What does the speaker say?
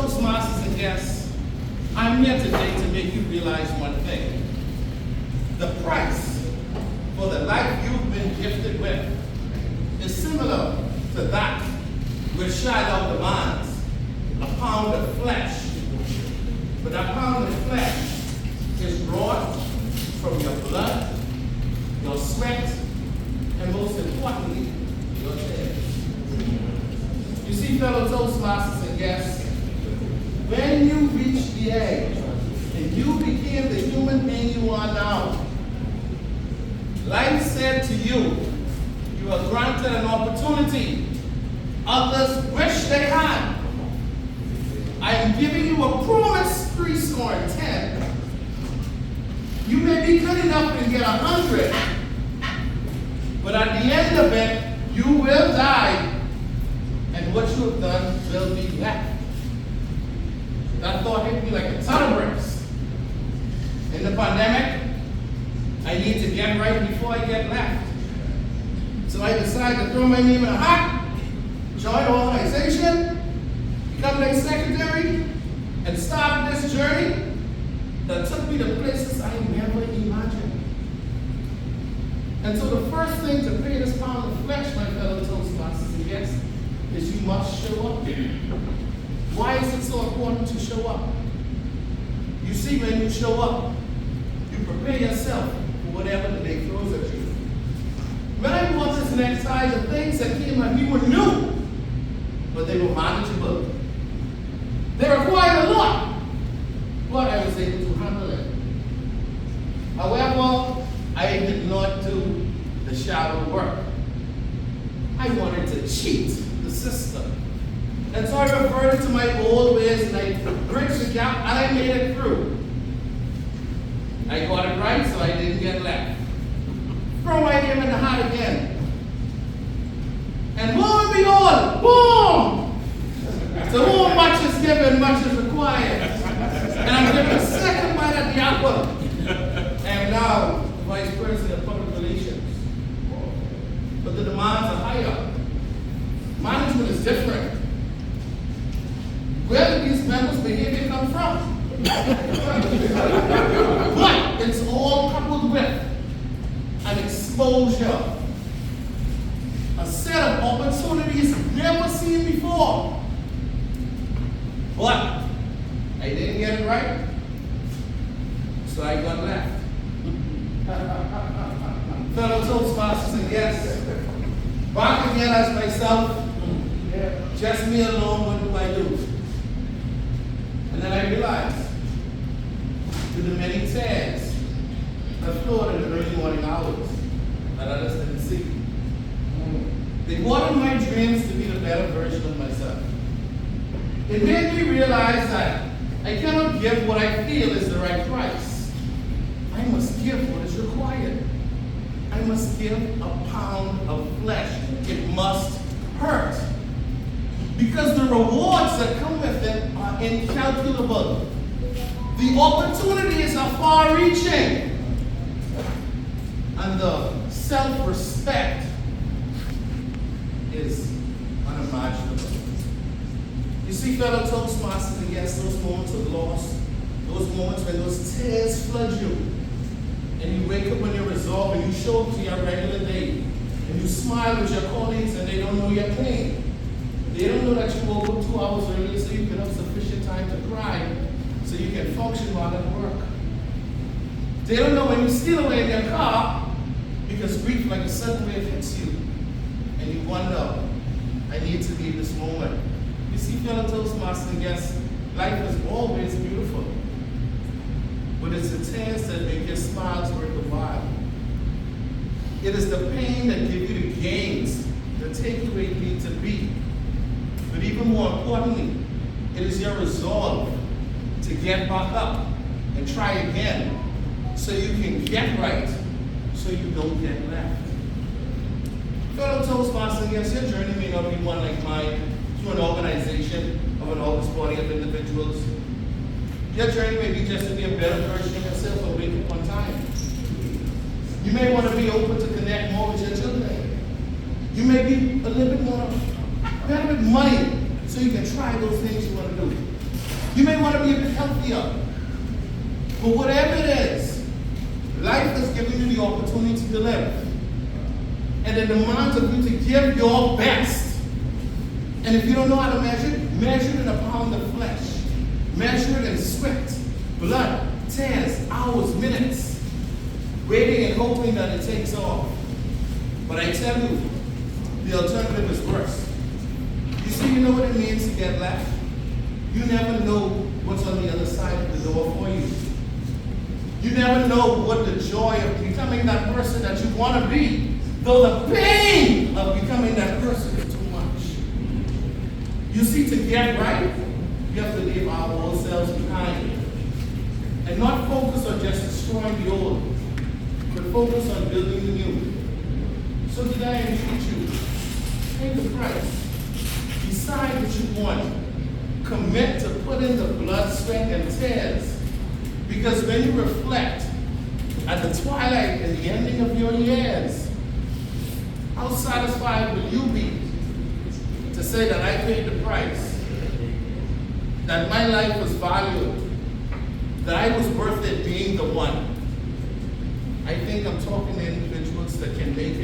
Toastmasters and guests, I'm here today to make you realize one thing. The price for the life you've been gifted with is similar to that which Shiloh demands, a pound of flesh. But that pound of flesh is brought from your blood, your sweat, and most importantly, your tears. You see, fellow Toastmasters and guests, when you reach the edge and you became the human being you are now, life said to you, you are granted an opportunity others wish they had. I am giving you a promise 10. You may be good enough to get 100, but at the end of it, you will die, and what you have done will be left. That thought hit me like a ton of bricks. In the pandemic, I need to get right before I get left. So I decided to throw my name in a hat, join an organization, become their secretary, and start this journey that took me to places I never imagined. And so the first thing to pay this pound of flesh, my fellow Toastmasters and guests, is you must show up. Why is it so important to show up? You see, when you show up, you prepare yourself for whatever the day throws at you. When I bought this necktie, the things that came at me were new, but they were manageable. They required a lot, but I was able to handle it. However, I did not do the shallow work. I wanted to cheat the system. And so I reverted to my old ways and I bridged the gap and I made it through. I got it right, so I didn't get left. Throw my name in the hat again. And lo and behold, boom! To whom much is given, much is required. And I'm given a second bite at the apple. I am now the Vice President of Public Relations. But the demands are higher. Management is different. Where did these members' behavior come from? But it's all coupled with an exposure, a set of opportunities never seen before. But I didn't get it right, so I got left. Fellow Toastmasters and guests, back again as myself, just me alone, what do I do? And then I realized, through the many tears that flowed in the early morning hours that others didn't see, they watered my dreams to be the better version of myself. It made me realize that I cannot give what I feel is the right price. I must give what is required. I must give a pound of flesh. It must hurt. Because the rewards that come with it are incalculable. The opportunities are far-reaching. And the self-respect is unimaginable. You see, fellow Toastmasters and guests, those moments of loss, those moments when those tears flood you, and you wake up when you're resolved and you show up to your regular day, and you smile with your colleagues and they don't know your pain. They don't know that you woke up 2 hours early so you can have sufficient time to cry so you can function while at work. They don't know when you steal away in your car because grief like a sudden wave hits you and you wonder, I need to leave this moment. You see, fellow Toastmasters and guests, life is always beautiful, but it's the tears that make your smiles worth the while. It is the pain that gives you the gains that take you where you need to be. But even more importantly, it is your resolve to get back up and try again so you can get right, so you don't get left. Fellow Toastmasters, yes, your journey may not be one like mine through an organization of an august body of individuals. Your journey may be just to be a better version of yourself and wake up on time. You may want to be open to connect more with your children. You may be a little bit more better with money so you can try those things you want to do. You may want to be a bit healthier. But whatever it is, life has given you the opportunity to live. And it demands of you to give your best. And if you don't know how to measure it in a pound of flesh. Measure it in sweat, blood, tears, hours, minutes. Waiting and hoping that it takes off. But I tell you, the alternative is worse. You see, you know what it means to get left? You never know what's on the other side of the door for you. You never know what the joy of becoming that person that you want to be, though the pain of becoming that person is too much. You see, to get right, you have to leave our old selves behind. And not focus on just destroying the old, but focus on building the new. So today I entreat you, pay the price. Decide what you want. Commit to put in the blood, sweat, and tears. Because when you reflect at the twilight and the ending of your years, how satisfied will you be to say that I paid the price, that my life was valued, that I was worth it being the one? I think I'm talking to individuals that can make